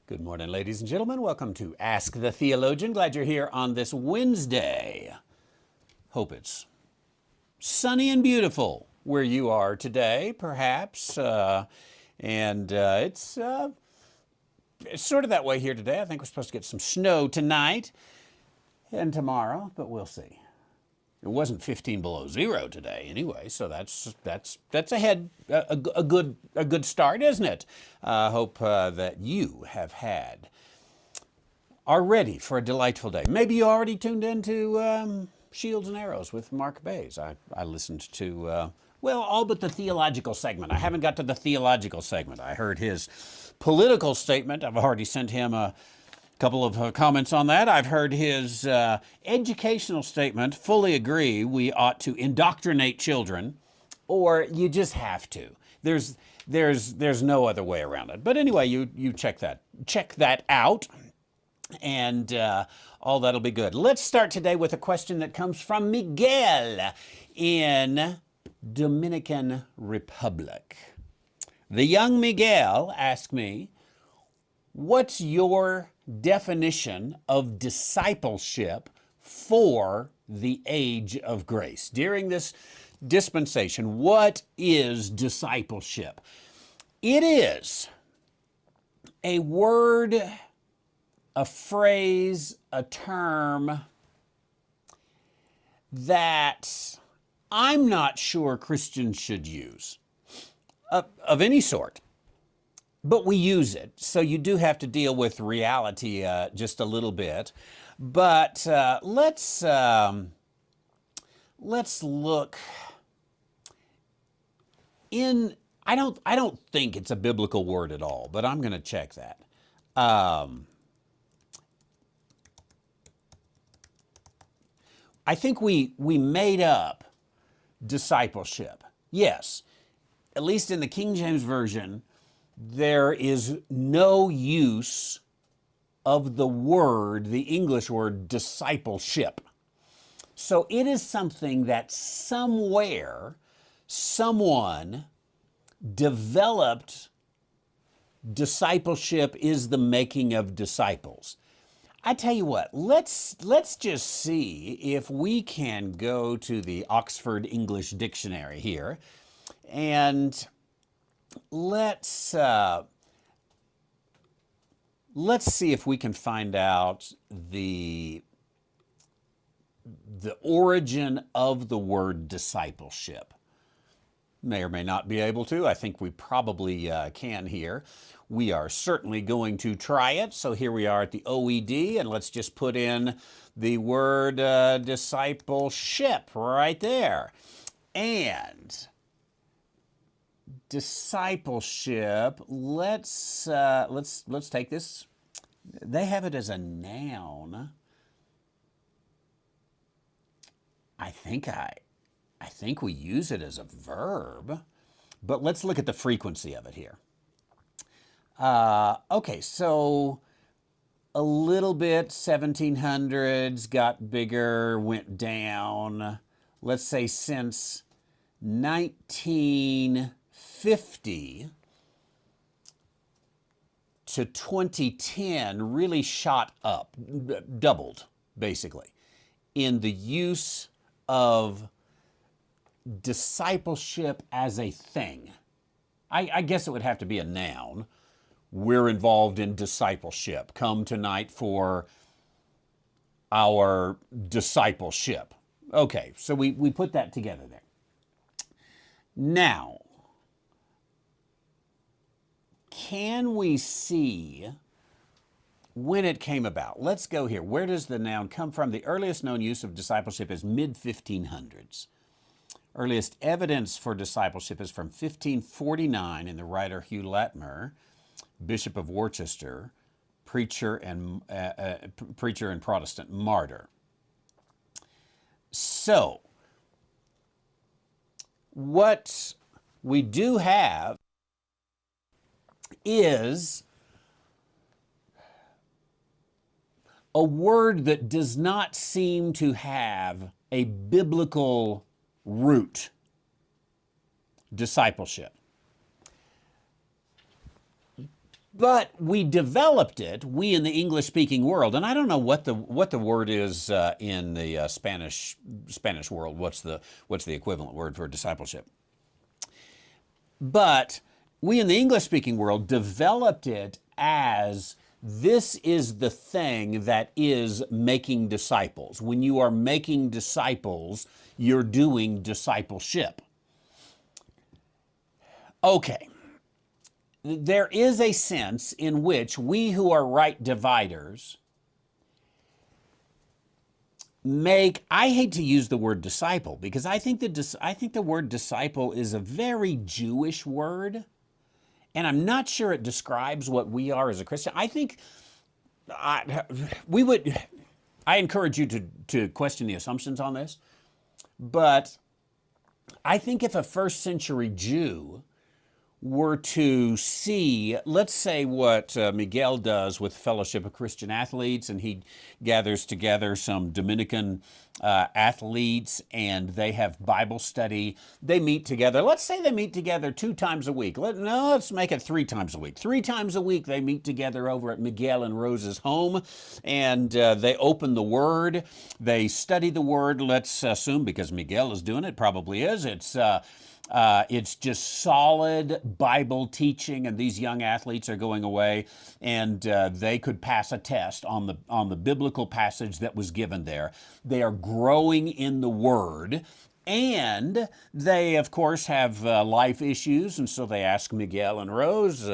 Good morning, ladies and gentlemen. Welcome to Ask the Theologian. Glad you're here on this Wednesday. Hope it's sunny and beautiful where you are today, perhaps. It's sort of that way here today. I think we're supposed to get some snow tonight and tomorrow, but we'll see. It wasn't 15 below zero today anyway, so that's a good start, isn't it? Hope that you are ready for a delightful day. Maybe you already tuned into Shields and Arrows with Mark Bays. I listened to all but the theological segment. I haven't got to the theological segment. I heard his political statement. I've already sent him a couple of comments on that. I've heard his educational statement. Fully agree we ought to indoctrinate children, or you just have to. There's no other way around it. But anyway, you check that out, and all that'll be good. Let's start today with a question that comes from Miguel in Dominican Republic. The young Miguel asked me, what's your definition of discipleship for the age of grace? During this dispensation, what is discipleship? It is a word, a phrase, a term that I'm not sure Christians should use of any sort. But we use it, so you do have to deal with reality just a little bit. But let's look in. I don't think it's a biblical word at all, but I'm going to check that. I think we made up discipleship. Yes, at least in the King James Version, there is no use of the English word discipleship. So it is something that somewhere, someone developed. Discipleship is the making of disciples. I tell you what, let's just see if we can go to the Oxford English Dictionary here, and let's see if we can find out the origin of the word discipleship. May or may not be able to. I think we probably can here. We are certainly going to try it. So here we are at the OED, and let's just put in the word discipleship right there. And discipleship, let's take this. They have it as a noun. I think we use it as a verb, but let's look at the frequency of it here. Okay, so a little bit, 1700s, got bigger, went down. Let's say since 1950 to 2010 really shot up, doubled basically, in the use of discipleship as a thing. I guess it would have to be a noun. We're involved in discipleship. Come tonight for our discipleship. Okay, so we put that together there. Now, can we see when it came about? Let's go here. Where does the noun come from? The earliest known use of discipleship is mid-1500s. Earliest evidence for discipleship is from 1549 in the writer Hugh Latimer, Bishop of Worcester, preacher and Protestant martyr. So, what we do have is a word that does not seem to have a biblical root: discipleship. But we developed it, we in the English-speaking world, and I don't know what the word is in the Spanish world. What's the equivalent word for discipleship? But we in the English-speaking world developed it as this is the thing that is making disciples. When you are making disciples, you're doing discipleship. Okay. There is a sense in which we who are right dividers make, I hate to use the word disciple because I think the word disciple is a very Jewish word, and I'm not sure it describes what we are as a Christian. I think I encourage you to question the assumptions on this, but I think if a first century Jew were to see, let's say what Miguel does with Fellowship of Christian Athletes, and he gathers together some Dominican athletes and they have Bible study. They meet together. Let's say they meet together 2 times a week. Let's make it 3 times a week. 3 times a week they meet together over at Miguel and Rose's home, and they open the Word. They study the Word. Let's assume, because Miguel is doing it, probably is. It's just solid Bible teaching, and these young athletes are going away, and they could pass a test on the biblical passage that was given there. They are growing in the Word, and they, of course, have life issues, and so they ask Miguel and Rose,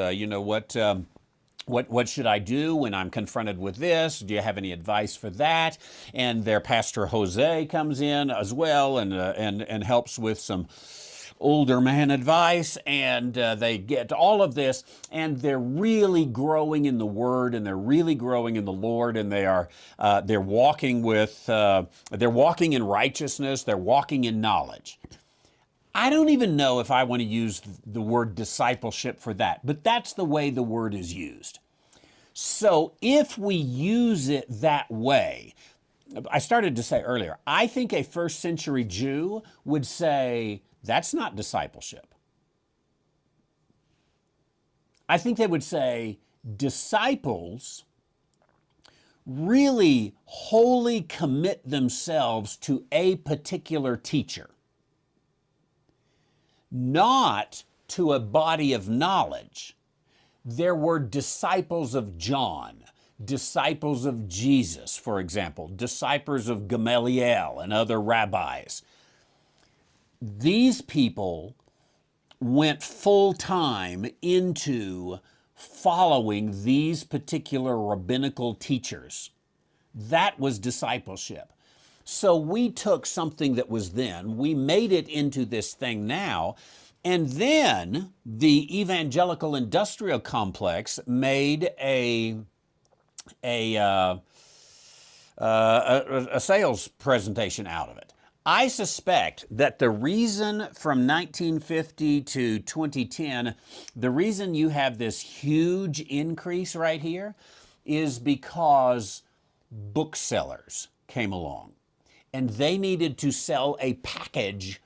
what should I do when I'm confronted with this? Do you have any advice for that? And their pastor Jose comes in as well and helps with some older man advice, and they get all of this, and they're really growing in the Word, and they're really growing in the Lord, and they're walking in righteousness, they're walking in knowledge. I don't even know if I want to use the word discipleship for that, but that's the way the word is used. So if we use it that way, I started to say earlier, I think a first century Jew would say, that's not discipleship. I think they would say disciples really wholly commit themselves to a particular teacher, not to a body of knowledge. There were disciples of John, disciples of Jesus, for example, disciples of Gamaliel and other rabbis. These people went full time into following these particular rabbinical teachers. That was discipleship. So we took something that was then, we made it into this thing now, and then the evangelical industrial complex made a sales presentation out of it. I suspect that the reason from 1950 to 2010, the reason you have this huge increase right here is because booksellers came along and they needed to sell a package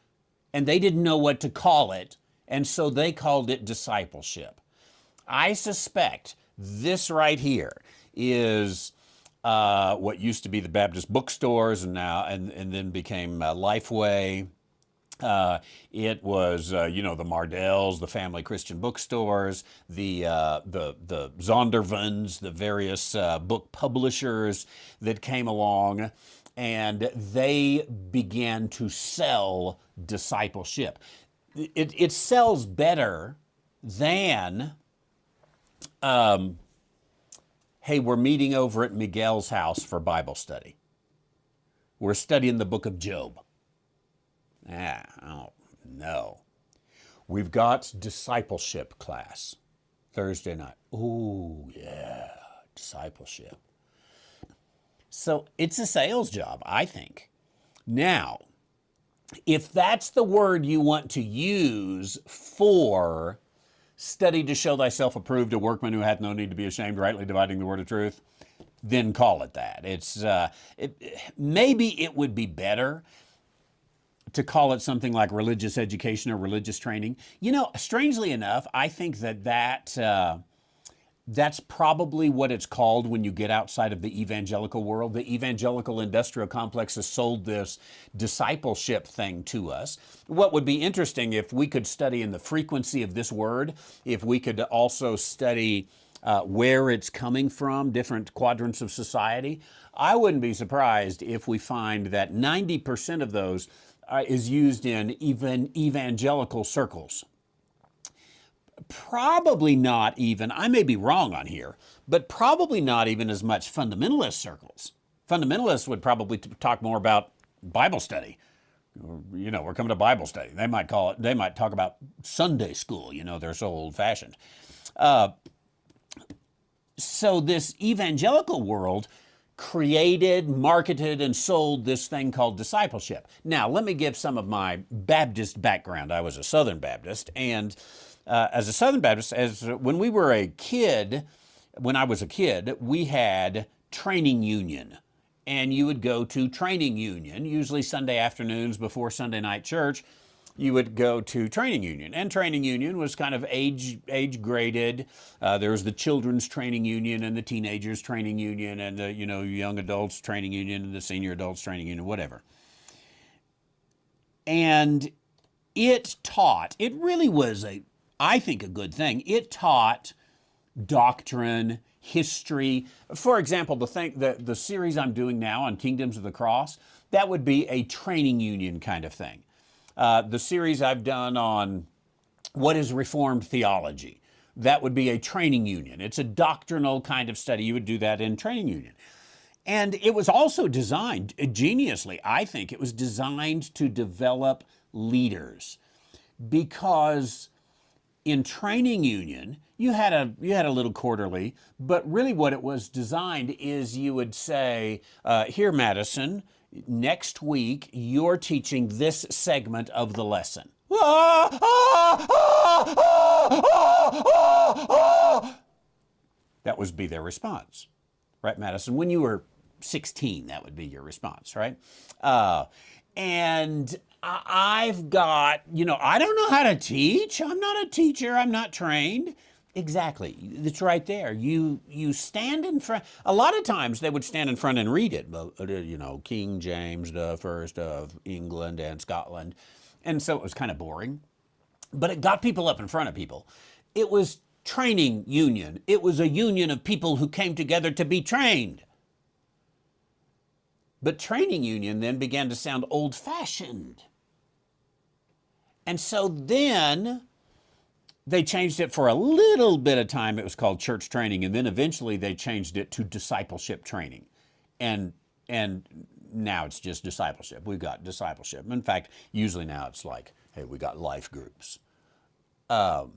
and they didn't know what to call it, and so they called it discipleship. I suspect this right here is what used to be the Baptist bookstores and then became Lifeway. It was the Mardells, the family Christian bookstores, the Zondervans, the various book publishers that came along, and they began to sell discipleship. It sells better than hey, we're meeting over at Miguel's house for Bible study. We're studying the book of Job. Oh, no. We've got discipleship class Thursday night. Oh, yeah, discipleship. So it's a sales job, I think. Now, if that's the word you want to use for study to show thyself approved, a workman who hath no need to be ashamed, rightly dividing the word of truth, then call it that. Maybe it would be better to call it something like religious education or religious training. Strangely enough, I think that That's probably what it's called when you get outside of the evangelical world. The evangelical industrial complex has sold this discipleship thing to us. What would be interesting if we could study in the frequency of this word, if we could also study where it's coming from, different quadrants of society, I wouldn't be surprised if we find that 90% of those is used in even evangelical circles. Probably not even, I may be wrong on here, but probably not even as much fundamentalist circles. Fundamentalists would probably talk more about Bible study. You know, we're coming to Bible study. They might talk about Sunday school. You know, they're so old-fashioned. So this evangelical world created, marketed, and sold this thing called discipleship. Now, let me give some of my Baptist background. I was a Southern Baptist, and as a Southern Baptist, when I was a kid, we had training union. And you would go to training union, usually Sunday afternoons before Sunday night church. You would go to training union. And training union was kind of age graded. There was the children's training union and the teenagers training union and the young adults training union and the senior adults training union, whatever. And it really was I think a good thing. It taught doctrine, history. For example, the series I'm doing now on Kingdoms of the Cross, that would be a training union kind of thing. The series I've done on what is Reformed theology, that would be a training union. It's a doctrinal kind of study. You would do that in training union. And it was also designed, geniusly, I think, it was designed to develop leaders. Because in training union, you had a little quarterly, but really what it was designed is you would say, here, Madison, next week you're teaching this segment of the lesson. That would be their response, right, Madison? When you were 16, that would be your response, right? And I've got, I don't know how to teach. I'm not a teacher. I'm not trained. Exactly. It's right there. You stand in front. A lot of times they would stand in front and read it. King James, the first of England and Scotland. And so it was kind of boring. But it got people up in front of people. It was training union. It was a union of people who came together to be trained. But training union then began to sound old-fashioned. And so then they changed it for a little bit of time. It was called church training. And then eventually they changed it to discipleship training. And now it's just discipleship. We've got discipleship. In fact, usually now it's like, hey, we got life groups. All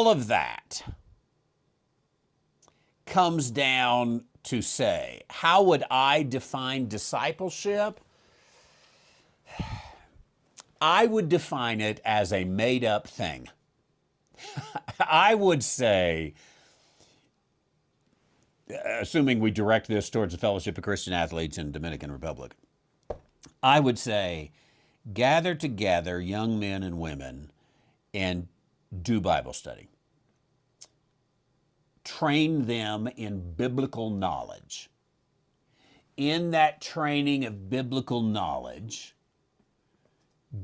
of that comes down to say, how would I define discipleship? I would define it as a made-up thing. I would say, assuming we direct this towards the Fellowship of Christian Athletes in Dominican Republic, I would say, gather together young men and women and do Bible study. Train them in biblical knowledge. In that training of biblical knowledge,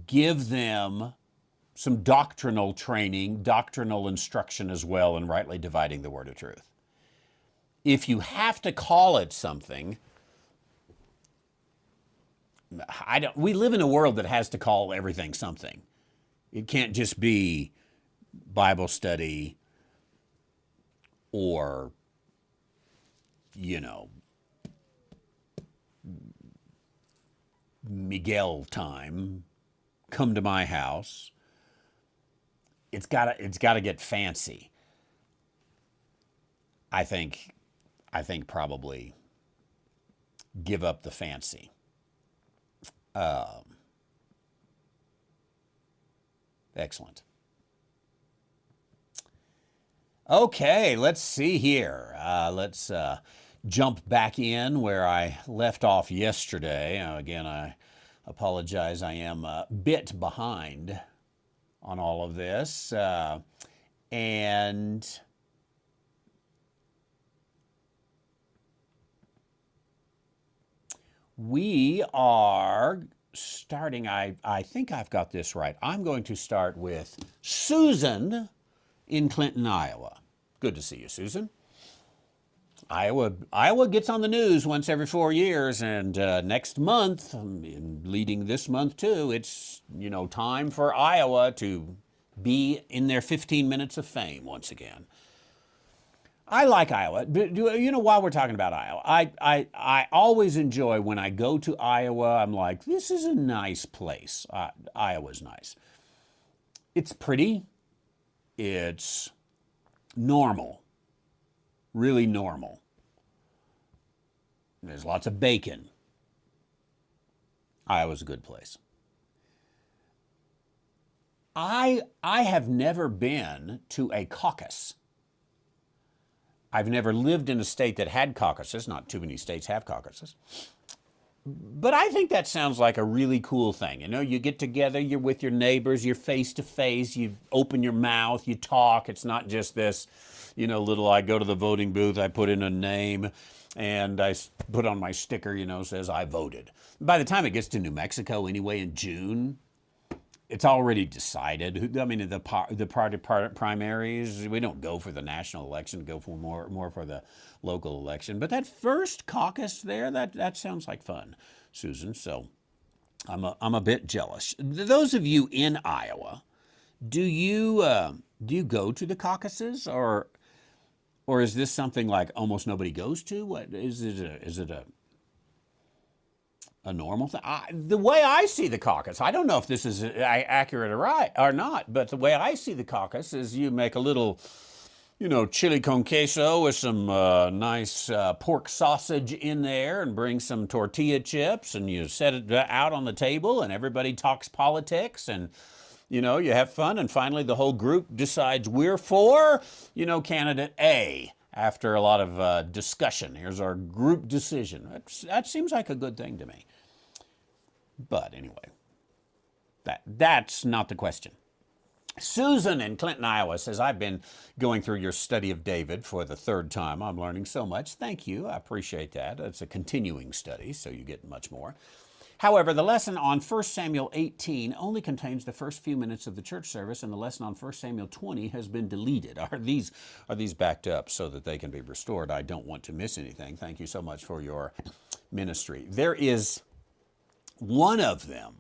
give them some doctrinal training, doctrinal instruction as well, in rightly dividing the word of truth. If you have to call it something, we live in a world that has to call everything something. It can't just be Bible study or, Miguel time, come to my house. It's gotta get fancy. I think probably give up the fancy. Excellent. Okay, let's see here. Let's jump back in where I left off yesterday. Again, I apologize. I am a bit behind on all of this. And we are starting, I think I've got this right. I'm going to start with Susan in Clinton, Iowa. Good to see you, Susan. Iowa gets on the news once every 4 years, and next month, leading this month too, it's time for Iowa to be in their 15 minutes of fame once again. I like Iowa. While we're talking about Iowa, I always enjoy when I go to Iowa. I'm like, this is a nice place. Iowa's nice. It's pretty. It's normal. Really normal. There's lots of bacon. Iowa's a good place. I have never been to a caucus. I've never lived in a state that had caucuses. Not too many states have caucuses. But I think that sounds like a really cool thing. You get together, you're with your neighbors, you're face to face, you open your mouth, you talk. It's not just this, little, I go to the voting booth, I put in a name, and I put on my sticker, says I voted. By the time it gets to New Mexico anyway in June, it's already decided. I mean, the party primaries, we don't go for the national election, go for more for the local election. But that first caucus there, that sounds like fun, Susan. So I'm a bit jealous. Those of you in Iowa, do you go to the caucuses, or is this something like almost nobody goes to? What is it a normal thing? The way I see the caucus, I don't know if this is accurate or not, but the way I see the caucus is you make a little, chili con queso with some nice pork sausage in there, and bring some tortilla chips, and you set it out on the table, and everybody talks politics, and you have fun, and finally the whole group decides we're for, candidate A. After a lot of discussion, here's our group decision. That seems like a good thing to me. But anyway, that's not the question. Susan in Clinton, Iowa says, I've been going through your study of David for the third time. I'm learning so much. Thank you. I appreciate that. It's a continuing study, so you get much more. However, the lesson on 1 Samuel 18 only contains the first few minutes of the church service, and the lesson on 1 Samuel 20 has been deleted. Are these backed up so that they can be restored? I don't want to miss anything. Thank you so much for your ministry. There is one of them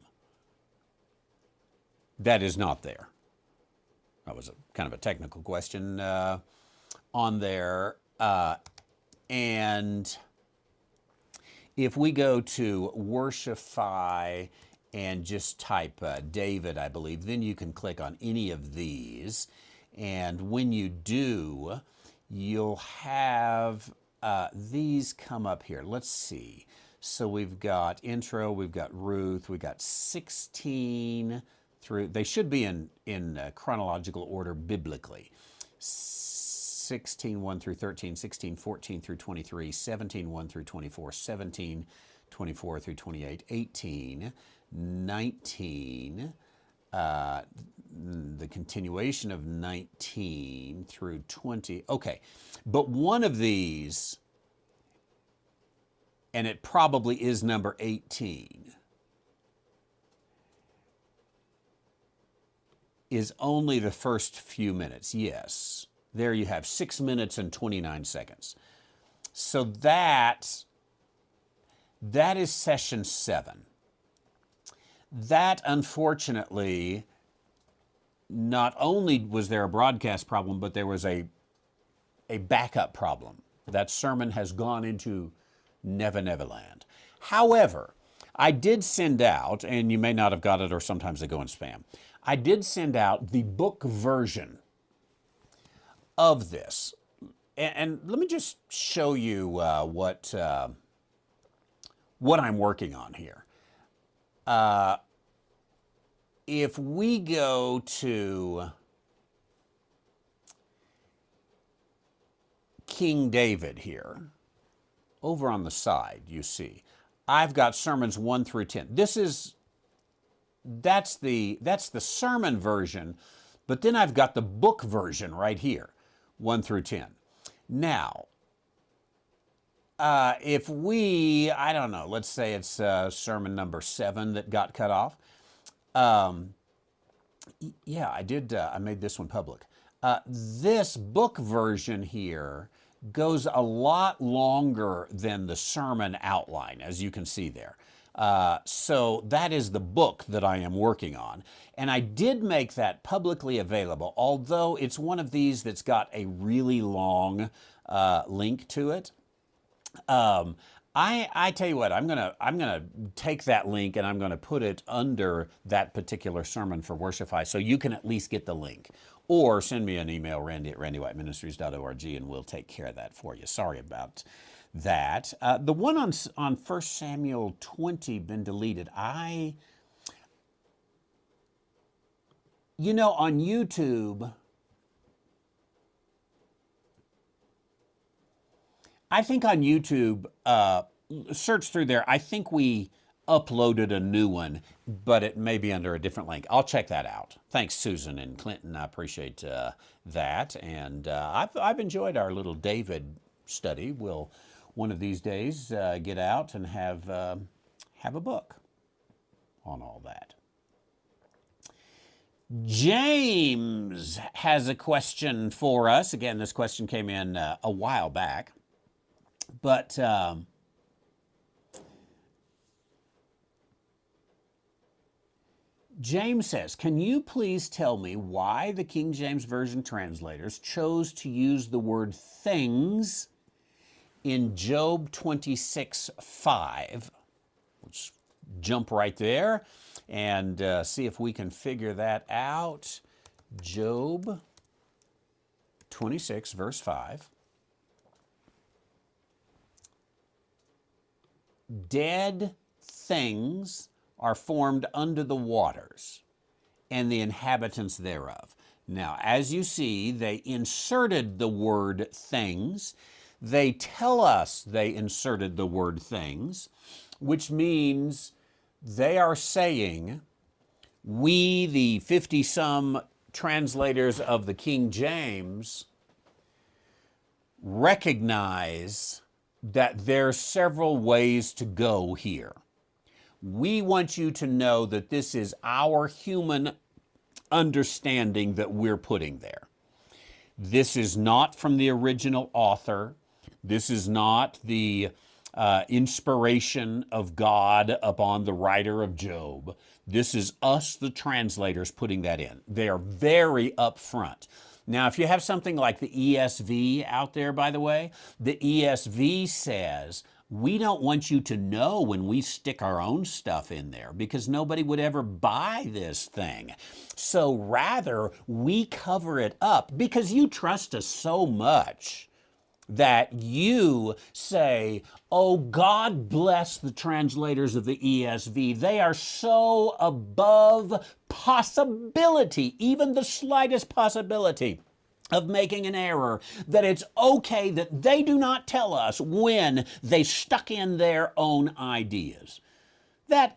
that is not there. That was kind of a technical question on there. And if we go to Worshipify and just type David, I believe, then you can click on any of these. And when you do, you'll have these come up here. Let's see. So we've got intro, we've got Ruth, we've got 16 through, they should be in chronological order biblically. 16, 1 through 13, 16, 14 through 23, 17, 1 through 24, 17, 24 through 28, 18, 19, the continuation of 19 through 20. Okay, but one of these, and it probably is number 18, is only the first few minutes. Yes. There you have 6 minutes and 29 seconds. So that is session 7. That, unfortunately, not only was there a broadcast problem, but there was a backup problem. That sermon has gone into Never Never Land. However, I did send out, and you may not have got it, or sometimes they go in spam, I did send out the book version of this. And let me just show you what I'm working on here. If we go to King David here, over on the side, you see, I've got sermons 1 through 10. That's the sermon version, But then I've got the book version right here, 1 through 10. Now, if we, I don't know, let's say it's sermon number 7 that got cut off. Yeah, I did. I made this one public. This book version here goes a lot longer than the sermon outline, as you can see there. So that is the book that I am working on. And I did make that publicly available, although it's one of these that's got a really long link to it. I tell you what, I'm gonna take that link and I'm gonna put it under that particular sermon for Worship.I, so you can at least get the link. Or send me an email, randy@randywhiteministries.org, and we'll take care of that for you. Sorry about that. The one on 1 Samuel 20 been deleted. You know, on YouTube, I think on YouTube, search through there, I think we uploaded a new one, but it may be under a different link. I'll check that out. Thanks, Susan and Clinton. I appreciate that. And I've enjoyed our little David study. We'll one of these days get out and have a book on all that. James has a question for us. Again, this question came in a while back, but James says, can you please tell me why the King James Version translators chose to use the word things in Job 26:5? Let's jump right there and see if we can figure that out. Job 26, verse 5. Dead things are formed under the waters, and the inhabitants thereof. Now, as you see, they inserted the word things. They tell us they inserted the word things, which means they are saying, we, the 50-some translators of the King James, recognize that there's several ways to go here. We want you to know that this is our human understanding that we're putting there. This is not from the original author. This is not the inspiration of God upon the writer of Job. This is us, the translators, putting that in. They are very upfront. Now, if you have something like the ESV out there, by the way, the ESV says, we don't want you to know when we stick our own stuff in there because nobody would ever buy this thing. So rather, we cover it up because you trust us so much that you say, oh, God bless the translators of the ESV. They are so above possibility, even the slightest possibility of making an error, that it's okay that they do not tell us when they stuck in their own ideas. One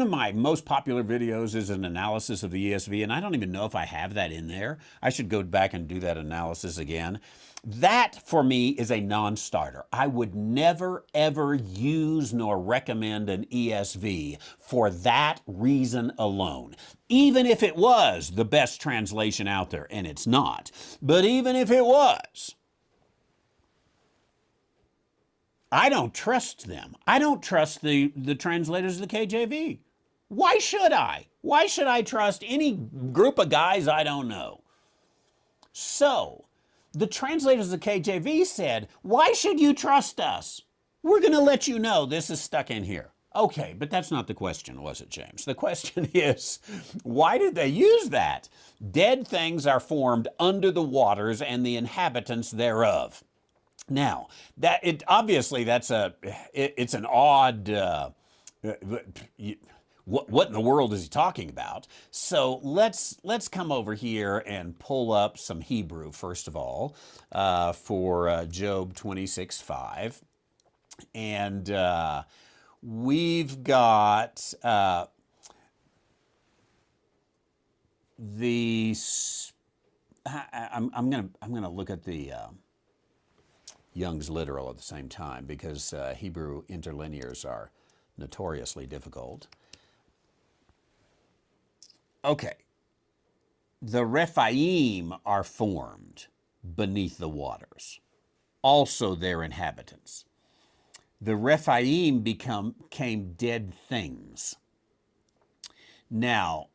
of my most popular videos is an analysis of the ESV, and I don't even know if I have that in there. I should go back and do that analysis again. That, for me, is a non-starter. I would never, ever use nor recommend an ESV for that reason alone. Even if it was the best translation out there, and it's not. But even if it was, I don't trust them. I don't trust the translators of the KJV. Why should I? Why should I trust any group of guys I don't know? So, the translators of the KJV said, why should you trust us? We're going to let you know this is stuck in here. Okay, but that's not the question, was it, James? The question is, why did they use that? Dead things are formed under the waters and the inhabitants thereof. Now, obviously it's an odd, what in the world is he talking about? So let's come over here and pull up some Hebrew, first of all, for Job 26:5. And we've got, I'm gonna look at the Young's literal at the same time, because Hebrew interlinears are notoriously difficult. Okay, the Rephaim are formed beneath the waters, also their inhabitants. The Rephaim became dead things. Now,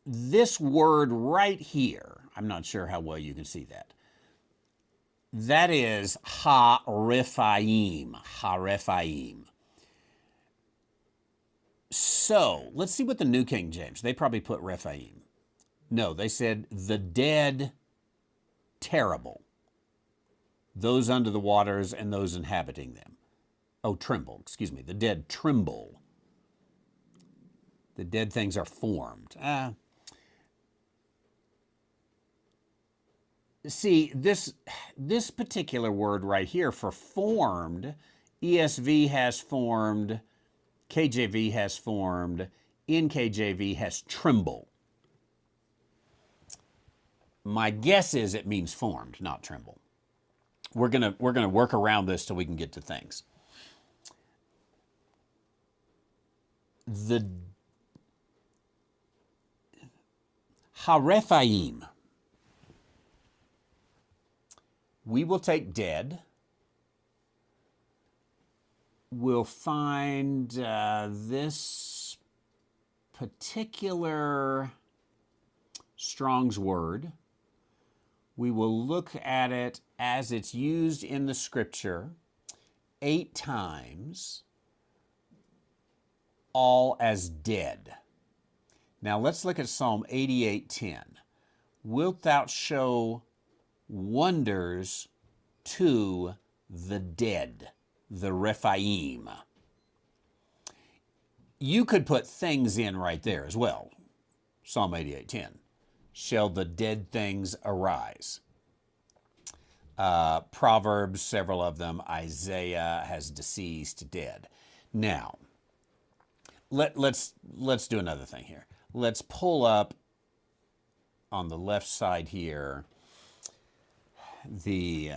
this word right here, I'm not sure how well you can see that. That is ha-Rephaim, ha-Rephaim. So, let's see what the New King James, they probably put Rephaim. No, they said the dead terrible, those under the waters and those inhabiting them. Oh, tremble, excuse me, the dead tremble. The dead things are formed. See, this particular word right here for formed, ESV has formed, KJV has formed, NKJV has tremble. My guess is it means formed, not tremble. We're gonna work around this till we can get to things. The ha-Rephaim, we will take dead. We'll find this particular Strong's word. We will look at it as it's used in the scripture 8 times, all as dead. Now let's look at Psalm 88:10. Wilt thou show wonders to the dead, the Rephaim? You could put things in right there as well. Psalm 88:10. Shall the dead things arise? Proverbs, several of them. Isaiah has deceased dead. Now, let's do another thing here. Let's pull up on the left side here the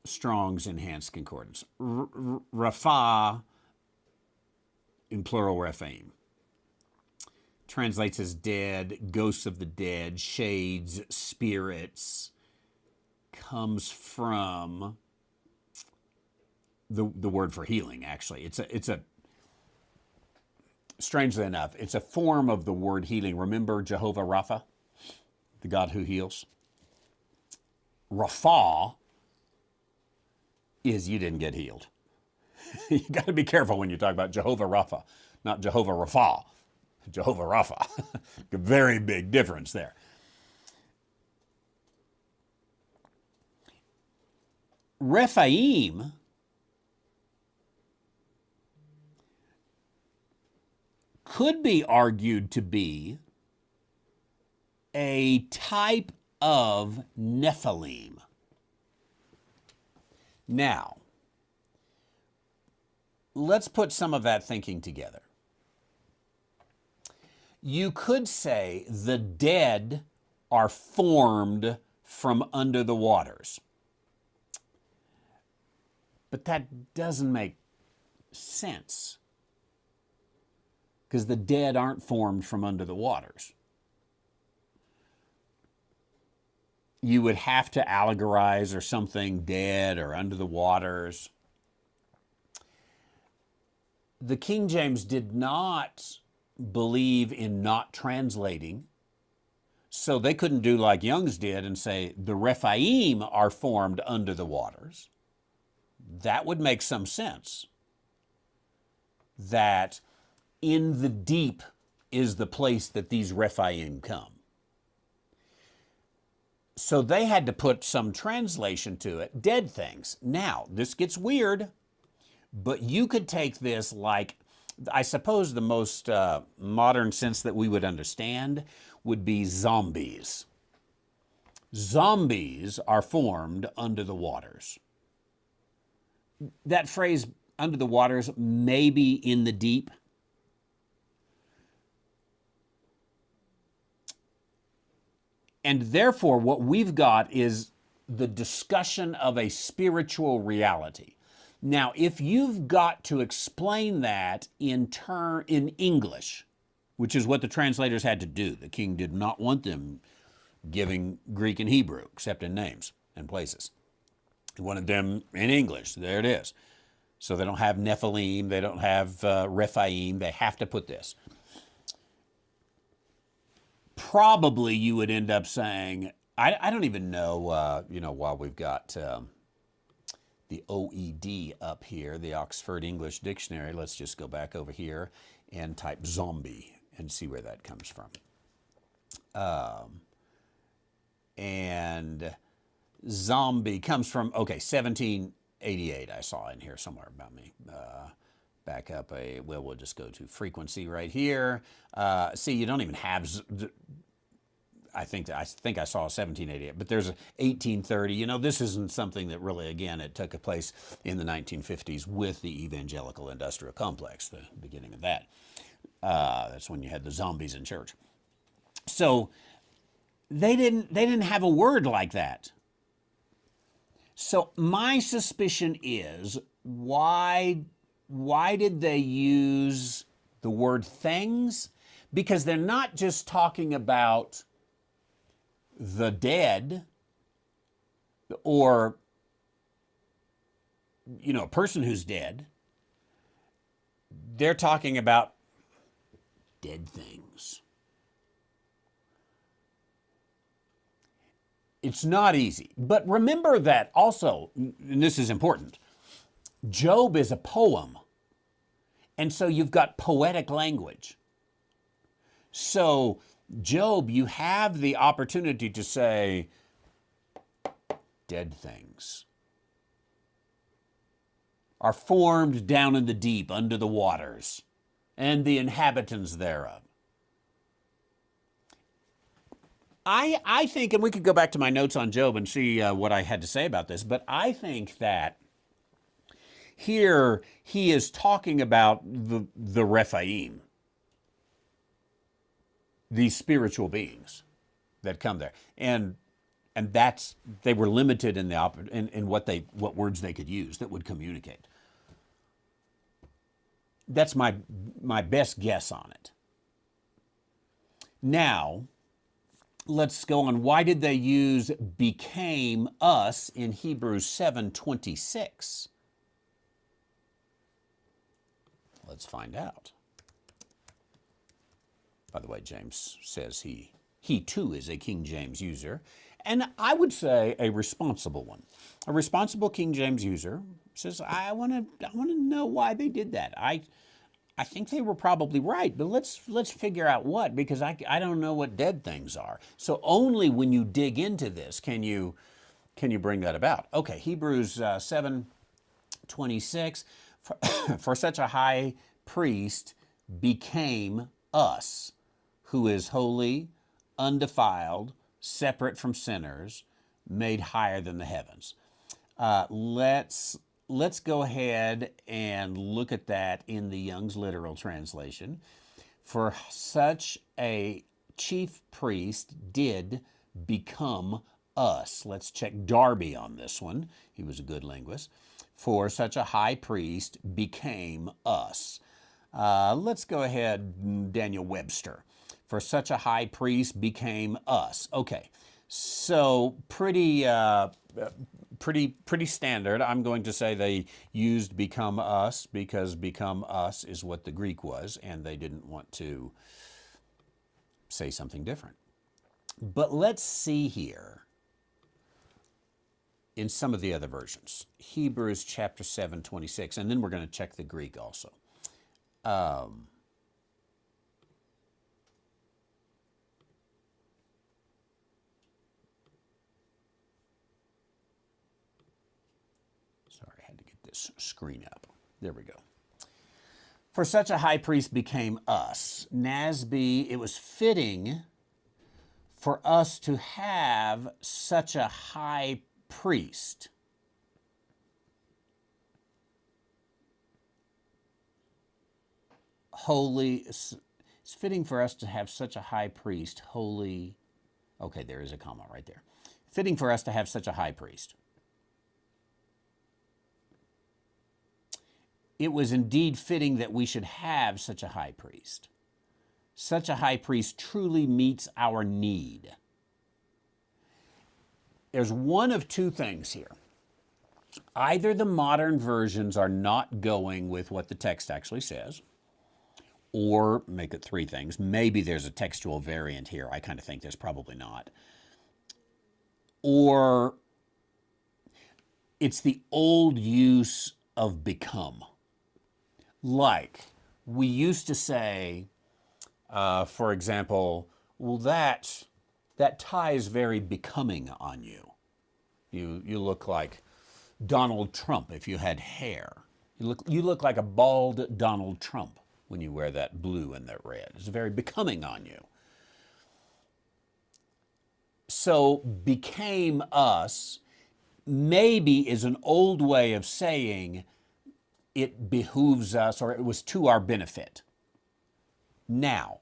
Strong's Enhanced Concordance. Rapha, in plural Rephaim, translates as dead, ghosts of the dead, shades, spirits, comes from the word for healing, actually. It's a strangely enough, it's a form of the word healing. Remember Jehovah Rapha, the God who heals? Rapha is you didn't get healed. You got to be careful when you talk about Jehovah Rapha, not Jehovah Rapha. Jehovah Rapha. A very big difference there. Rephaim could be argued to be a type of Nephilim. Now, let's put some of that thinking together. You could say the dead are formed from under the waters. But that doesn't make sense, because the dead aren't formed from under the waters. You would have to allegorize or something dead or under the waters. The King James did not believe in not translating, so they couldn't do like Young's did and say the Rephaim are formed under the waters. That would make some sense, that in the deep is the place that these Rephaim come. So they had to put some translation to it, dead things. Now, this gets weird, but you could take this like, I suppose the most modern sense that we would understand would be zombies. Zombies are formed under the waters. That phrase, under the waters, maybe in the deep. And therefore, what we've got is the discussion of a spiritual reality. Now, if you've got to explain that in English, which is what the translators had to do, the king did not want them giving Greek and Hebrew, except in names and places. He wanted them in English. There it is. So they don't have Nephilim, they don't have Rephaim, they have to put this. Probably you would end up saying, I don't even know, while we've got the OED up here, the Oxford English Dictionary, let's just go back over here and type zombie and see where that comes from. And zombie comes from, 1788, I saw in here somewhere about me. Back up we'll just go to frequency right here. See, you don't even have, I think I saw 1788, but there's a 1830. This isn't something that really, again, it took place in the 1950s with the evangelical industrial complex, the beginning of that. That's when you had the zombies in church. So they didn't have a word like that. So my suspicion is, why did they use the word things? Because they're not just talking about the dead or, a person who's dead. They're talking about dead things. It's not easy. But remember that also, and this is important, Job is a poem. And so you've got poetic language. So Job, you have the opportunity to say, dead things are formed down in the deep, under the waters, and the inhabitants thereof. I think, and we could go back to my notes on Job and see what I had to say about this, but I think that here he is talking about the Rephaim, these spiritual beings that come there, and that's, they were limited in what words they could use that would communicate. That's my best guess on it. Now, let's go on. Why did they use became us in Hebrews 7:26? Let's find out. By the way, James says he too is a King James user, and I would say a responsible one. A responsible King James user says, I want to know why they did that. I think they were probably right, but let's figure out what, because I don't know what dead things are. So only when you dig into this can you bring that about. Okay, Hebrews 7:26. For such a high priest became us, who is holy, undefiled, separate from sinners, made higher than the heavens. Let's go ahead and look at that in the Young's literal translation. For such a chief priest did become us. Let's check Darby on this one. He was a good linguist. For such a high priest became us. Let's go ahead, Daniel Webster. For such a high priest became us. Okay, so pretty standard. I'm going to say they used become us because become us is what the Greek was, and they didn't want to say something different. But let's see here in some of the other versions. Hebrews chapter 7:26, and then we're going to check the Greek also. Sorry, I had to get this screen up. There we go. For such a high priest became us. NASB, it was fitting for us to have such a high priest. Holy, it's fitting for us to have such a high priest, holy, Okay, there is a comma right there. Fitting for us to have such a high priest. It was indeed fitting that we should have such a high priest. Such a high priest truly meets our need. There's one of two things here. Either the modern versions are not going with what the text actually says, or make it three things. Maybe there's a textual variant here. I kind of think there's probably not. Or it's the old use of become. Like, we used to say, for example, well, that tie is very becoming on you. You look like Donald Trump if you had hair. You look like a bald Donald Trump when you wear that blue and that red. It's very becoming on you. So became us maybe is an old way of saying it behooves us, or it was to our benefit. Now,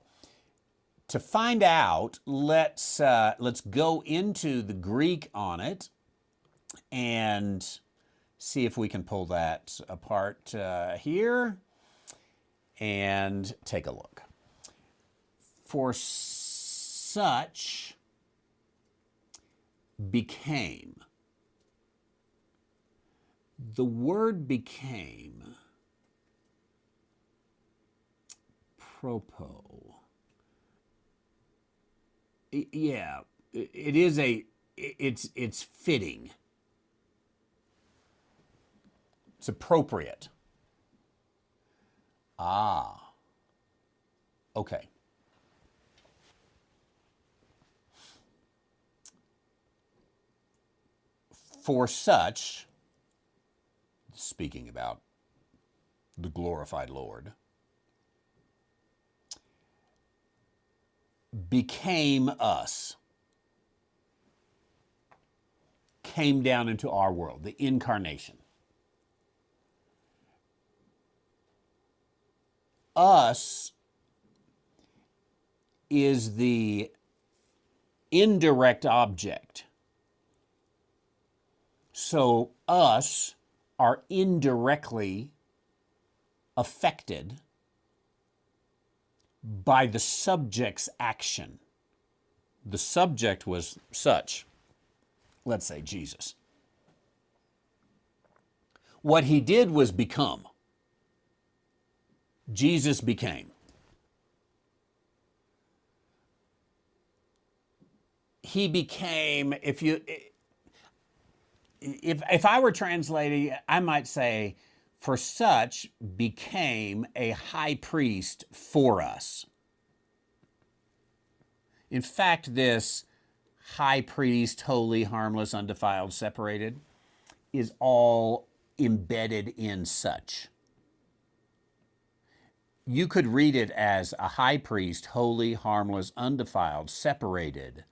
to find out, let's go into the Greek on it and see if we can pull that apart here and take a look. For such became. The word became, propo. Yeah, it is it's fitting. It's appropriate. Ah. Okay. For such, speaking about the glorified Lord, became us, came down into our world, the incarnation. Us is the indirect object. So us are indirectly affected by the subject's action. The subject was such, let's say Jesus. What he did was become. Jesus became. He became, if I were translating, I might say, for such became a high priest for us. In fact, this high priest, holy, harmless, undefiled, separated, is all embedded in such. You could read it as a high priest, holy, harmless, undefiled, separated.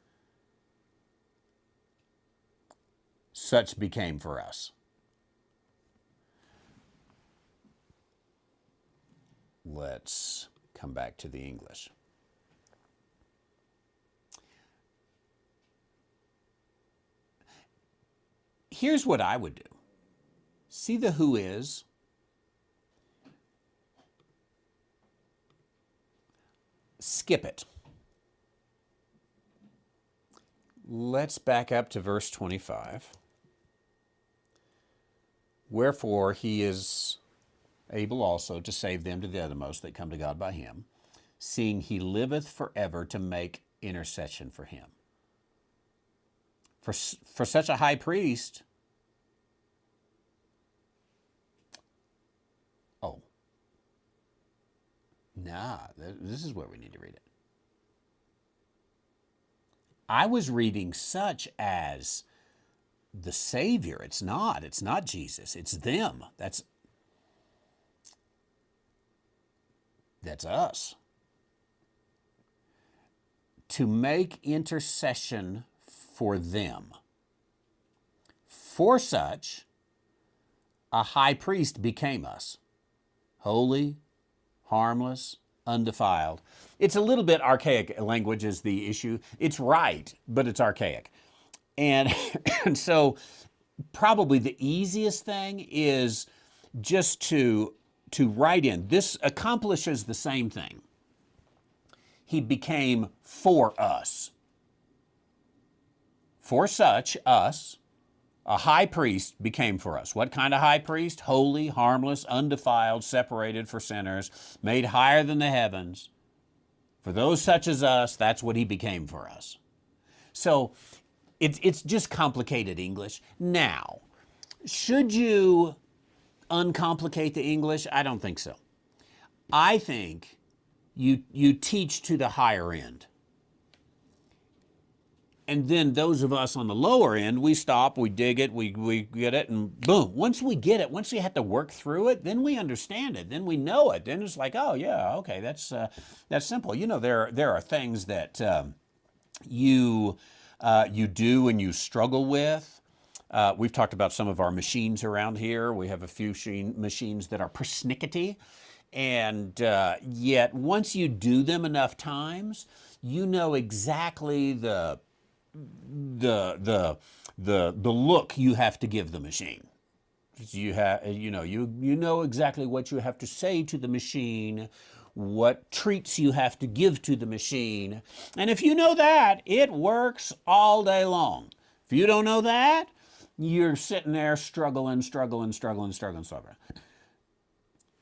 Such became for us. Let's come back to the English. Here's what I would do. See the who is. Skip it. Let's back up to verse 25. Wherefore he is able also to save them to the uttermost that come to God by him, seeing he liveth forever to make intercession for him. For such a high priest, this is where we need to read it. I was reading such as the Savior. It's not Jesus. It's them. That's us. To make intercession for them. For such, a high priest became us, holy, harmless, undefiled. It's a little bit archaic language is the issue. It's right, but it's archaic. And, and so probably the easiest thing is just to write in. This accomplishes the same thing. He became for us. For such, us, a high priest became for us. What kind of high priest? Holy, harmless, undefiled, separated for sinners, made higher than the heavens. For those such as us, that's what he became for us. So it's just complicated English. Now, should you uncomplicate the English? I don't think so. I think you teach to the higher end. And then those of us on the lower end, we stop, we dig it, we get it, and boom. Once we get it, once we have to work through it, then we understand it, then we know it. Then it's like, oh yeah, okay, that's simple. You know, there are things that you do and you struggle with. We've talked about some of our machines around here. We have a few machines that are persnickety, and yet once you do them enough times, you know exactly the look you have to give the machine. You know exactly what you have to say to the machine, what treats you have to give to the machine. And if you know that, it works all day long. If you don't know that, you're sitting there struggling.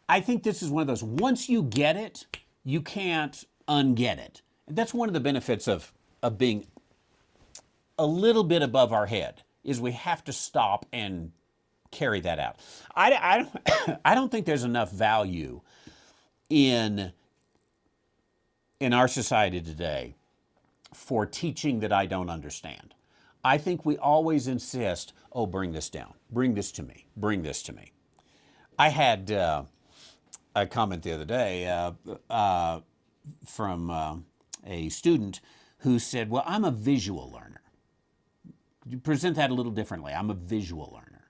I think this is one of those, once you get it, you can't unget it. And that's one of the benefits of being a little bit above our head, is we have to stop and carry that out. I don't think there's enough value in our society today for teaching that I don't understand. I think we always insist, oh, bring this down, bring this to me, bring this to me. I had a comment the other day from a student who said, well, I'm a visual learner. You present that a little differently. I'm a visual learner.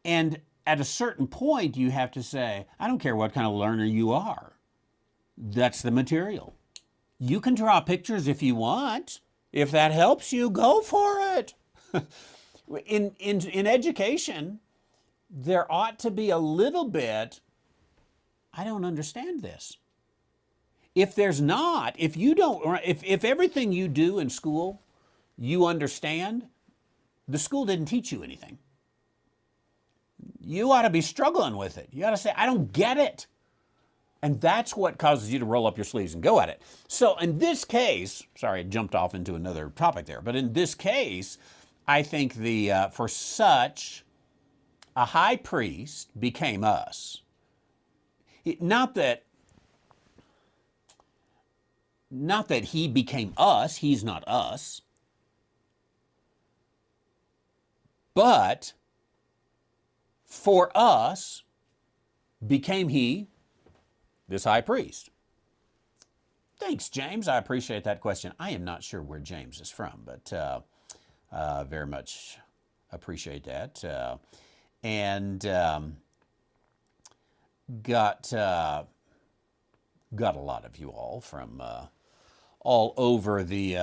And at a certain point, you have to say, I don't care what kind of learner you are. That's the material. You can draw pictures if you want. If that helps you, go for it. In education, there ought to be a little bit, I don't understand this. If there's not, if everything you do in school you understand, the school didn't teach you anything. You ought to be struggling with it. You ought to say, I don't get it. And that's what causes you to roll up your sleeves and go at it. So in this case, sorry, I jumped off into another topic there, but in this case, I think for such a high priest became us. Not that he became us, he's not us. But for us became he, this high priest. Thanks, James. I appreciate that question. I am not sure where James is from, but very much appreciate that. And got a lot of you all from all over the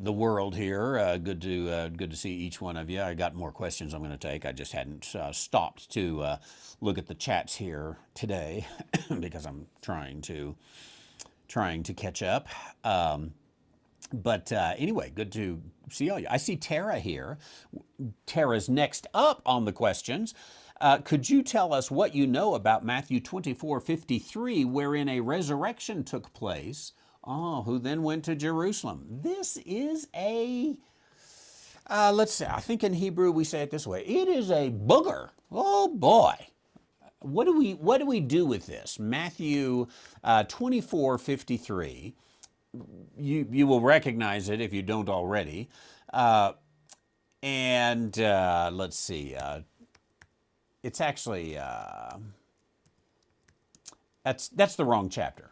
world here. Good to see each one of you. I got more questions I'm going to take. I just hadn't stopped to look at the chats here today because I'm trying to catch up. But anyway, good to see all you. I see Tara here. Tara's next up on the questions. Could you tell us what you know about Matthew 24:53, wherein a resurrection took place? Oh, who then went to Jerusalem? This is let's see, I think in Hebrew we say it this way. It is a booger. Oh boy. What do we do with this? Matthew 24:53. You will recognize it if you don't already. And let's see. It's actually that's the wrong chapter.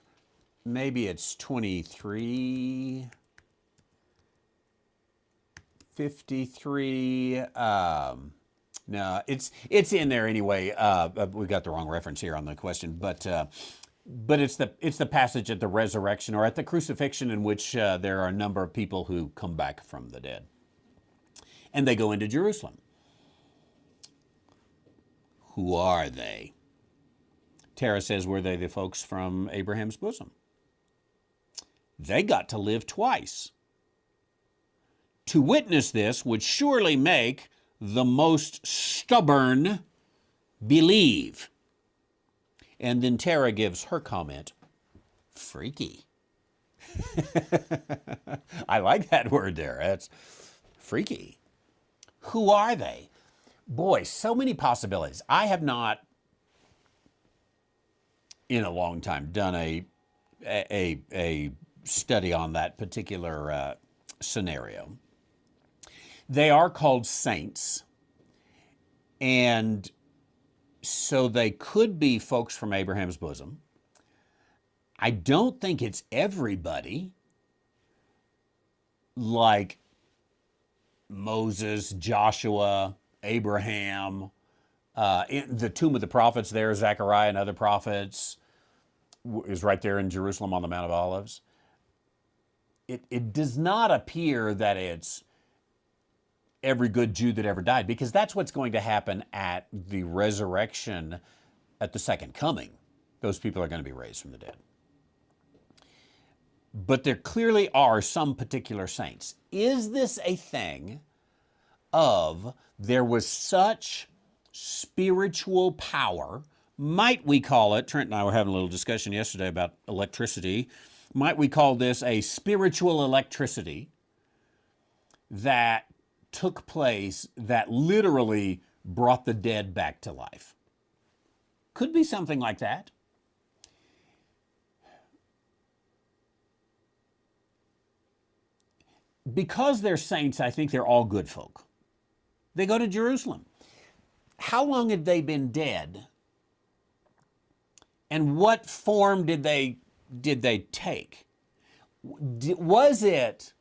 Maybe it's 23:53. No, it's in there anyway. We got the wrong reference here on the question, but But it's the passage at the resurrection or at the crucifixion in which there are a number of people who come back from the dead. And they go into Jerusalem. Who are they? Tara says, were they the folks from Abraham's bosom? They got to live twice. To witness this would surely make the most stubborn believe. And then Tara gives her comment, freaky. I like that word there. That's freaky. Who are they? Boy, so many possibilities. I have not, in a long time, done a study on that particular scenario. They are called saints, and so they could be folks from Abraham's bosom. I don't think it's everybody, like Moses, Joshua, Abraham, in the tomb of the prophets there, Zechariah and other prophets, is right there in Jerusalem on the Mount of Olives. It does not appear that it's every good Jew that ever died, because that's what's going to happen at the resurrection at the second coming. Those people are going to be raised from the dead. But there clearly are some particular saints. Is this a thing of there was such spiritual power, might we call it, Trent and I were having a little discussion yesterday about electricity, might we call this a spiritual electricity that took place that literally brought the dead back to life? Could be something like that. Because they're saints, I think they're all good folk. They go to Jerusalem. How long had they been dead? And what form did they take? Was it,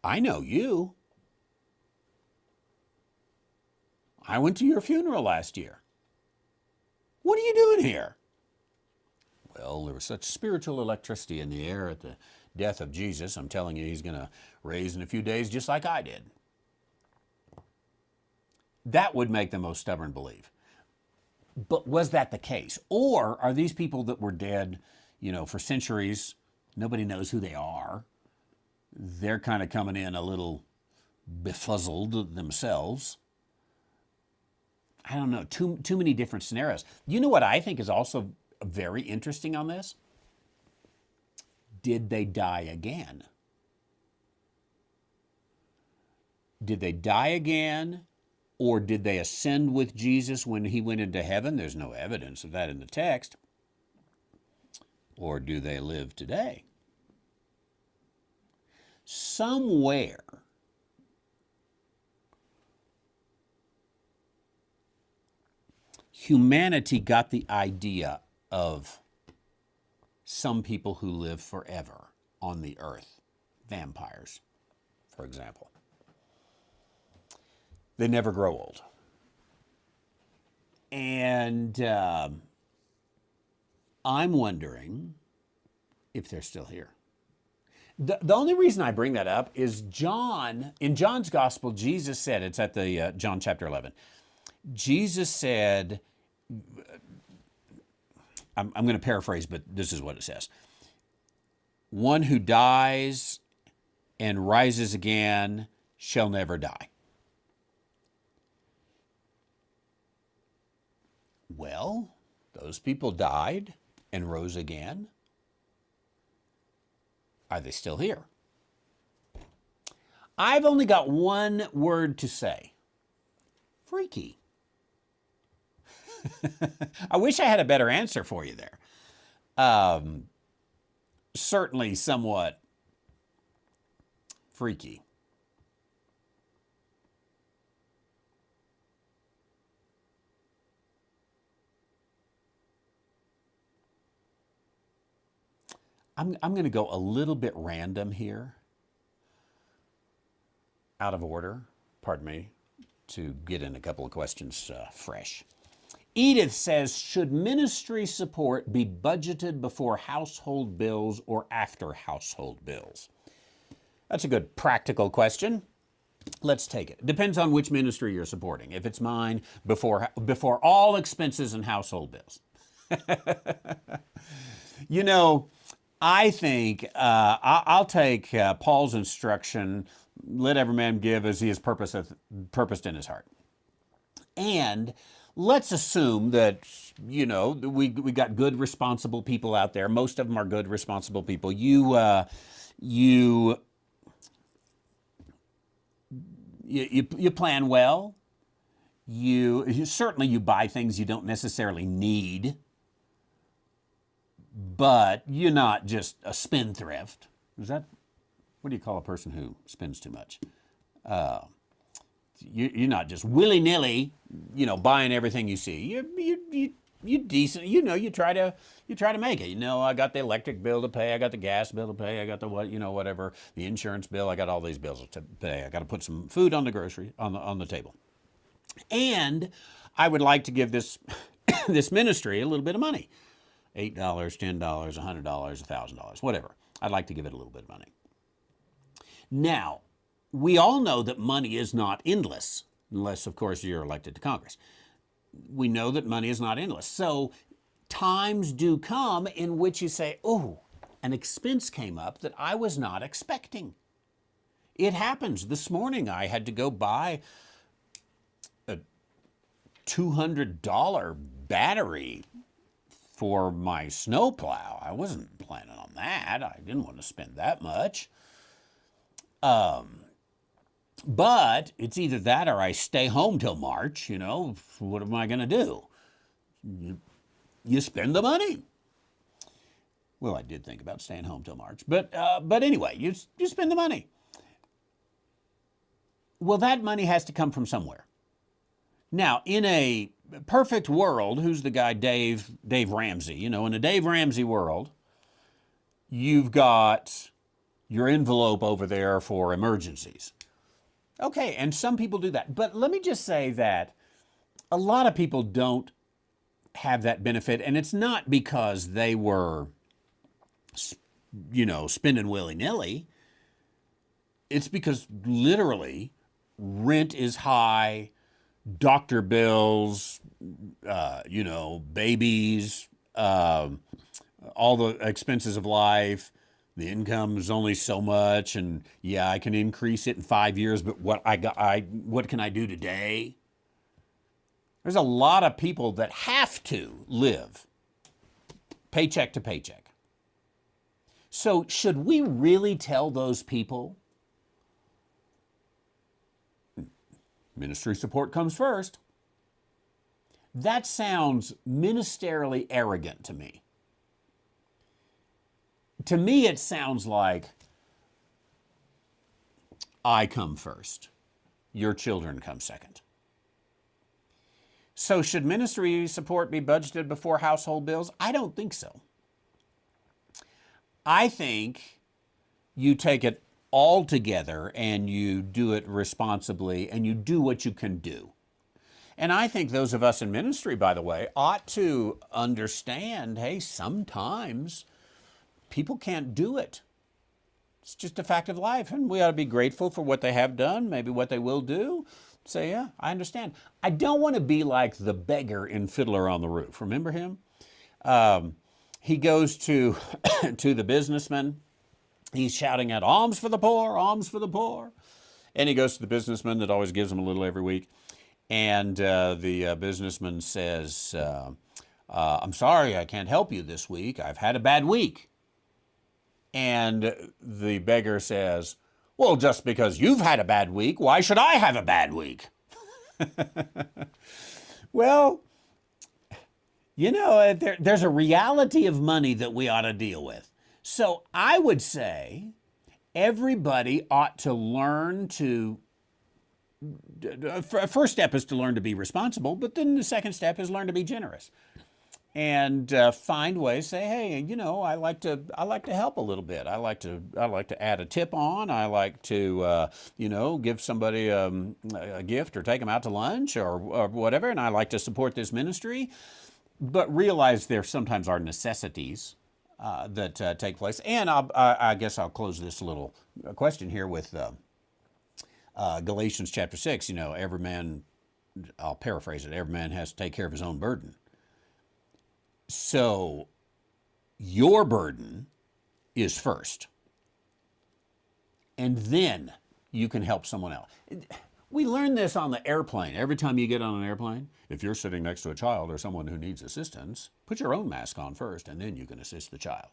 I know you. I went to your funeral last year. What are you doing here? Well, there was such spiritual electricity in the air at the death of Jesus. I'm telling you, he's going to raise in a few days just like I did. That would make the most stubborn believe. But was that the case? Or are these people that were dead, for centuries, nobody knows who they are? They're kind of coming in a little befuzzled themselves. I don't know, too many different scenarios. You know what I think is also very interesting on this? Did they die again? Did they die again? Or did they ascend with Jesus when he went into heaven? There's no evidence of that in the text. Or do they live today? Somewhere humanity got the idea of some people who live forever on the earth. Vampires, for example. They never grow old. And I'm wondering if they're still here. The only reason I bring that up is in John's gospel, Jesus said, it's at the John chapter 11, Jesus said, I'm going to paraphrase, but this is what it says. One who dies and rises again shall never die. Well, those people died and rose again. Are they still here? I've only got one word to say. Freaky. I wish I had a better answer for you there. Certainly somewhat freaky. I'm going to go a little bit random here, out of order, pardon me, to get in a couple of questions fresh. Edith says, should ministry support be budgeted before household bills or after household bills? That's a good practical question. Let's take it. Depends on which ministry you're supporting. If it's mine, before all expenses and household bills. You know, I think I'll take Paul's instruction, let every man give as he has purposed in his heart. And let's assume that, you know, we got good, responsible people out there. Most of them are good, responsible people. You plan well. You certainly buy things you don't necessarily need, but you're not just a spendthrift. What do you call a person who spends too much? You're not just willy-nilly, you know, buying everything you see. You decent, you know, you try to make it. You know, I got the electric bill to pay, I got the gas bill to pay, I got the whatever, the insurance bill, I got all these bills to pay. I got to put some food on the table. And I would like to give this this ministry a little bit of money. $8, $10, $100, $1,000, whatever. I'd like to give it a little bit of money. Now, we all know that money is not endless, unless, of course, you're elected to Congress. We know that money is not endless. So times do come in which you say, oh, an expense came up that I was not expecting. It happens. This morning I had to go buy a $200 battery for my snowplow. I wasn't planning on that. I didn't want to spend that much. But it's either that or I stay home till March. You know, what am I going to do? You spend the money. Well, I did think about staying home till March, but anyway, you spend the money. Well, that money has to come from somewhere. Now, in a perfect world, who's the guy, Dave Ramsey? You know, in a Dave Ramsey world, you've got your envelope over there for emergencies. Okay, and some people do that. But let me just say that a lot of people don't have that benefit, and it's not because they were, you know, spending willy-nilly. It's because literally rent is high, doctor bills, you know, babies, all the expenses of life. The income is only so much, and yeah, I can increase it in 5 years, but what can I do today? There's a lot of people that have to live paycheck to paycheck. So should we really tell those people, ministry support comes first? That sounds ministerially arrogant to me. To me, it sounds like I come first. Your children come second. So should ministry support be budgeted before household bills? I don't think so. I think you take it all together and you do it responsibly and you do what you can do. And I think those of us in ministry, by the way, ought to understand, hey, sometimes people can't do it. It's just a fact of life, and we ought to be grateful for what they have done, maybe what they will do. Say, yeah, I understand. I don't want to be like the beggar in Fiddler on the Roof. Remember him? He goes to the businessman. He's shouting out, alms for the poor, alms for the poor. And he goes to the businessman that always gives him a little every week. And the businessman says, I'm sorry, I can't help you this week. I've had a bad week. And the beggar says, well, just because you've had a bad week, why should I have a bad week? Well, you know, there's a reality of money that we ought to deal with. So I would say everybody ought to learn to, first step is to learn to be responsible, but then the second step is learn to be generous. and find ways. Say, hey, I like to help a little bit. I like to add a tip on. I like to give somebody a gift or take them out to lunch or whatever. And I like to support this ministry, but realize there sometimes are necessities that take place. And I guess I'll close this little question here with Galatians chapter 6. Every man, I'll paraphrase it, every man has to take care of his own burden. So your burden is first, and then you can help someone else. We learn this on the airplane. Every time you get on an airplane, if you're sitting next to a child or someone who needs assistance, put your own mask on first, and then you can assist the child.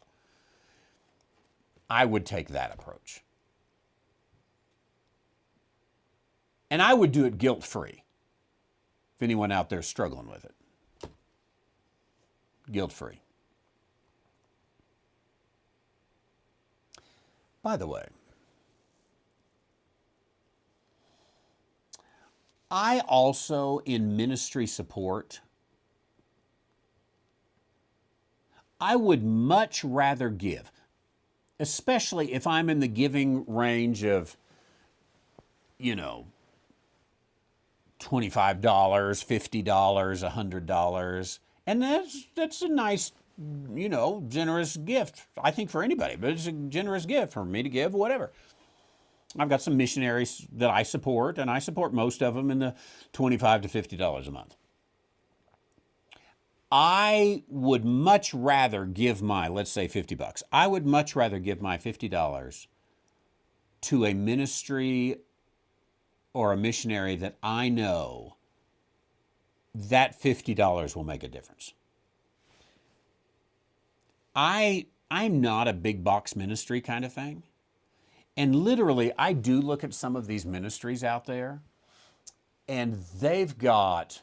I would take that approach. And I would do it guilt-free, if anyone out there is struggling with it. Guilt-free. By the way, I also, in ministry support, I would much rather give, especially if I'm in the giving range of, $25, $50, $100. And that's a nice, generous gift, I think, for anybody. But it's a generous gift for me to give, whatever. I've got some missionaries that I support, and I support most of them in the $25 to $50 a month. I would much rather give my, let's say $50. I would much rather give my $50 to a ministry or a missionary that I know that $50 will make a difference. I'm not a big box ministry kind of thing. And literally, I do look at some of these ministries out there, and they've got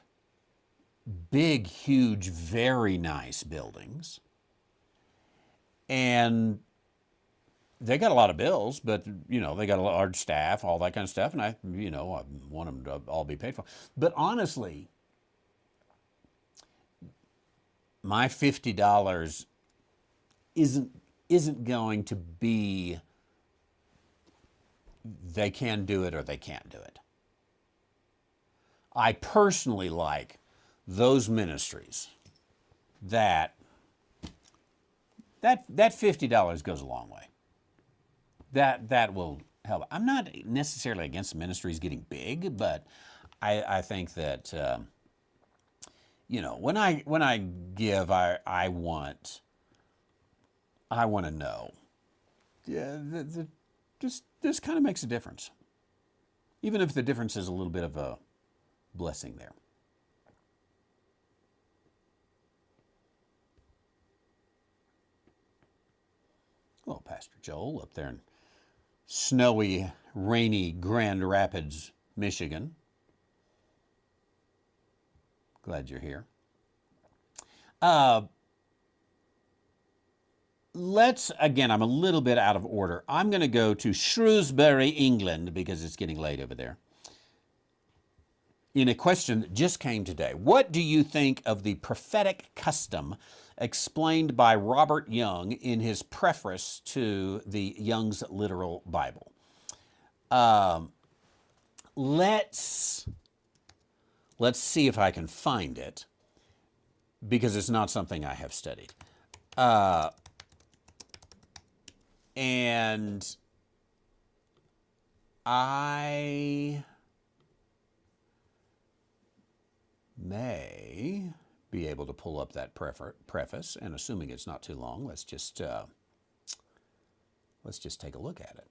big, huge, very nice buildings. And they got a lot of bills, but, they got a large staff, all that kind of stuff. And I want them to all be paid for. But honestly, my $50 isn't going to be they can do it or they can't do it. I personally like those ministries that $50 goes a long way. That will help. I'm not necessarily against ministries getting big, but I think that when I give, I want to know. This kind of makes a difference, even if the difference is a little bit of a blessing there. Oh, Pastor Joel up there in snowy, rainy Grand Rapids, Michigan. Glad you're here. Again, I'm a little bit out of order. I'm going to go to Shrewsbury, England, because it's getting late over there. In a question that just came today, what do you think of the prophetic custom explained by Robert Young in his preface to the Young's Literal Bible? Let's see if I can find it, because it's not something I have studied. And I may be able to pull up that preface, and assuming it's not too long, let's just take a look at it.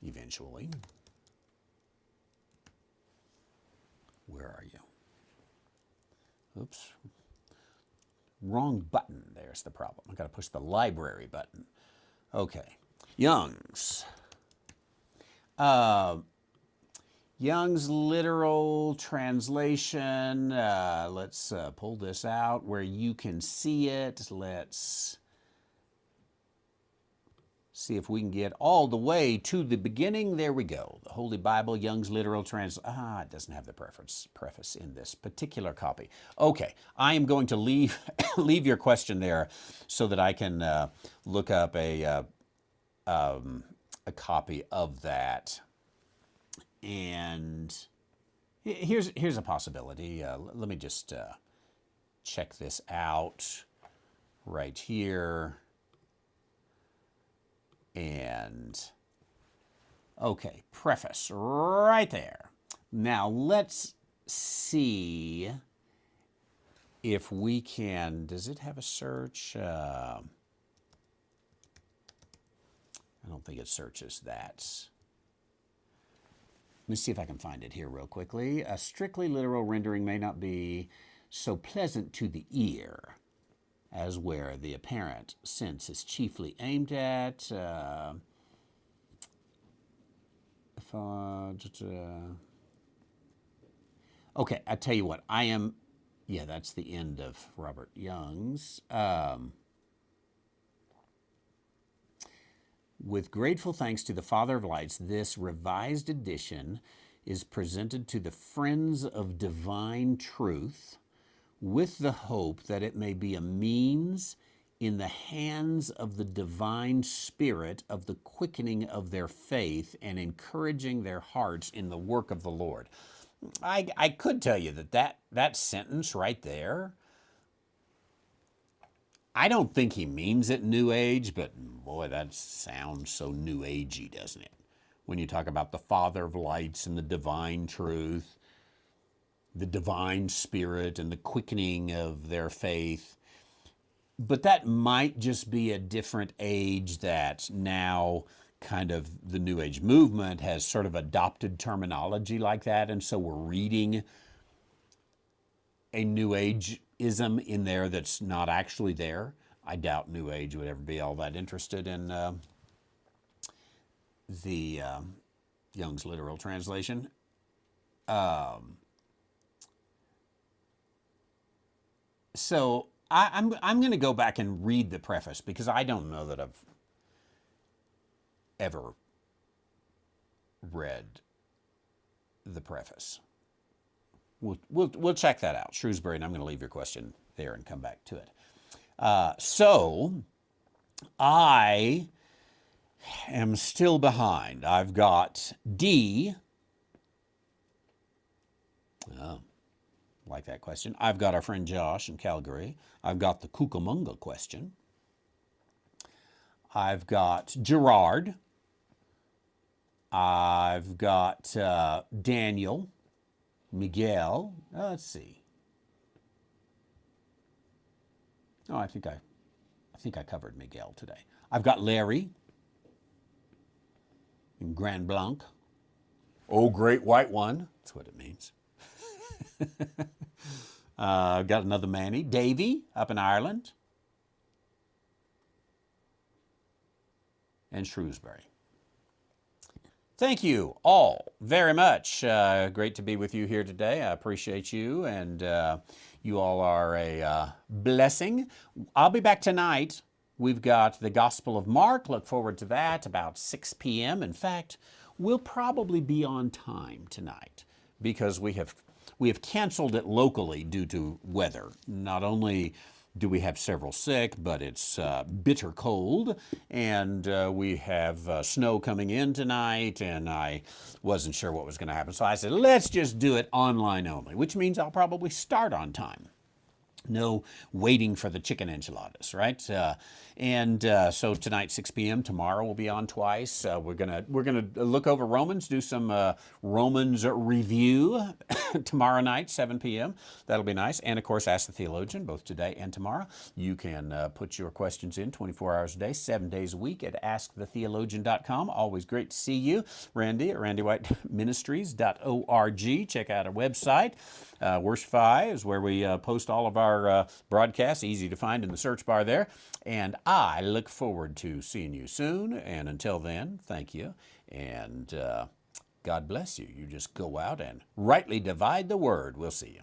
Eventually. Where are you? Oops. Wrong button. There's the problem. I've got to push the library button. Okay. Young's. Young's literal translation. Let's pull this out where you can see it. Let's See if we can get all the way to the beginning. There we go. The Holy Bible, Young's Literal Translation. It doesn't have the preface in this particular copy. Okay, I am going to leave your question there so that I can look up a copy of that. And here's a possibility. Let me just check this out right here. And, okay, preface right there. Now let's see if we can, does it have a search? I don't think it searches that. Let me see if I can find it here real quickly. A strictly literal rendering may not be so pleasant to the ear as where the apparent sense is chiefly aimed at. Okay, I tell you what, yeah, that's the end of Robert Young's. With grateful thanks to the Father of Lights, this revised edition is presented to the friends of divine truth with the hope that it may be a means in the hands of the divine Spirit of the quickening of their faith and encouraging their hearts in the work of the Lord. I could tell you that sentence right there, I don't think he means it New Age, but boy, that sounds so New Agey, doesn't it? When you talk about the Father of Lights and the divine truth, the divine Spirit and the quickening of their faith. But that might just be a different age that now kind of the New Age movement has sort of adopted terminology like that. And so we're reading a New Age-ism in there that's not actually there. I doubt New Age would ever be all that interested in the Young's Literal Translation. So I'm going to go back and read the preface because I don't know that I've ever read the preface. We'll check that out, Shrewsbury, and I'm going to leave your question there and come back to it. So I am still behind. I've got D. Oh, like that question. I've got our friend Josh in Calgary. I've got the Cucamonga question. I've got Gerard. I've got Daniel, Miguel. Let's see. Oh, I think I covered Miguel today. I've got Larry in Grand Blanc. Oh, great white one. That's what it means. I've got another Manny. Davy up in Ireland. And Shrewsbury. Thank you all very much. Great to be with you here today. I appreciate you, and you all are a blessing. I'll be back tonight. We've got the Gospel of Mark. Look forward to that, about 6 p.m. In fact, we'll probably be on time tonight because we have canceled it locally due to weather. Not only do we have several sick, but it's bitter cold, and we have snow coming in tonight, and I wasn't sure what was going to happen. So I said, let's just do it online only, which means I'll probably start on time. No waiting for the chicken enchiladas, right? So tonight, 6 p.m. Tomorrow we'll be on twice. We're gonna look over Romans, do some Romans review tomorrow night, 7 p.m. That'll be nice. And of course, Ask the Theologian, both today and tomorrow. You can put your questions in 24 hours a day, 7 days a week at askthetheologian.com. Always great to see you. Randy at randywhiteministries.org. Check out our website. Worship.I is where we post all of our broadcasts, easy to find in the search bar there. And I look forward to seeing you soon. And until then, thank you. And God bless you. You just go out and rightly divide the word. We'll see you.